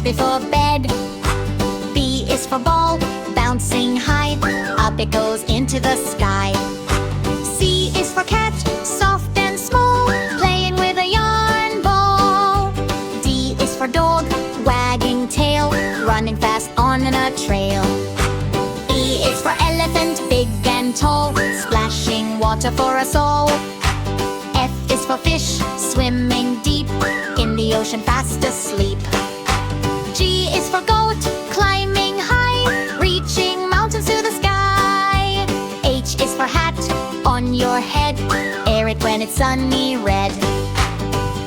before bed. B is for ball, bouncing high, up it goes into the sky. C is for cat, soft and small, playing with a yarn ball. D is for dog, wagging tail, running fast on a trail. E is for elephant, big and tall, splashing water for us all. F is for fish, swimming deep, in the ocean fast asleep. G is for goat, climbing high, reaching mountains to the sky. H is for hat, on your head, air it when it's sunny red.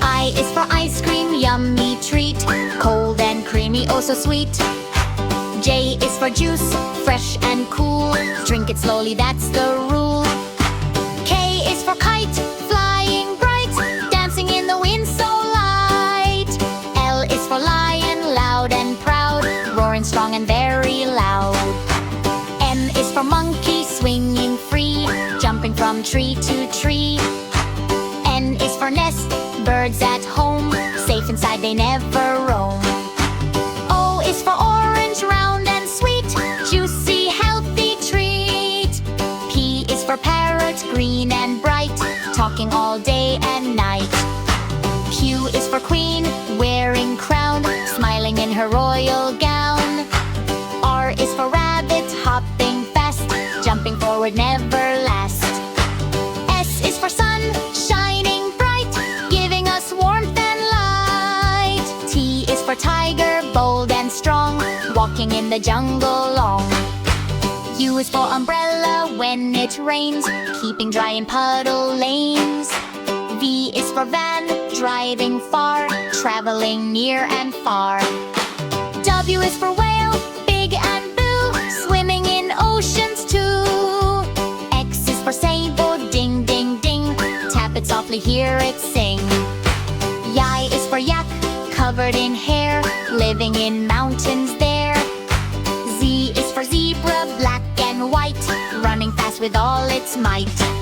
I is for ice cream, yummy treat, cold and creamy, oh so sweet. J is for juice, fresh and cool, drink it slowly, that's the rule. K is for kite, flying bright, dancing in the wind so light. L is for lion, loud and proud, roaring strong and very loud. M is for monkey, swinging free, jumping from tree to tree. N is for nest, birds at home, safe inside they never roam. O is for orange, round and sweet, juicy, healthy treat. P is for parrot, green and bright, talking all day and night. Q is for queen, wearing crown, smiling in her royal gown. R is for rabbit, hopping fast, jumping forward, never last. S is for sun, shining bright, giving us warmth and light. T is for tiger, bold and strong, walking in the jungle long. U is for umbrella when it rains, keeping dry in puddle lanes. V is for van, driving far, traveling near and far. W is for whale, big and blue, swimming in oceans too. X is for sailboat, ding ding ding, tap it softly, hear it sing. Y is for yak, covered in hair, living in mountains there. Z is for zebra, black and white, running fast with all its might.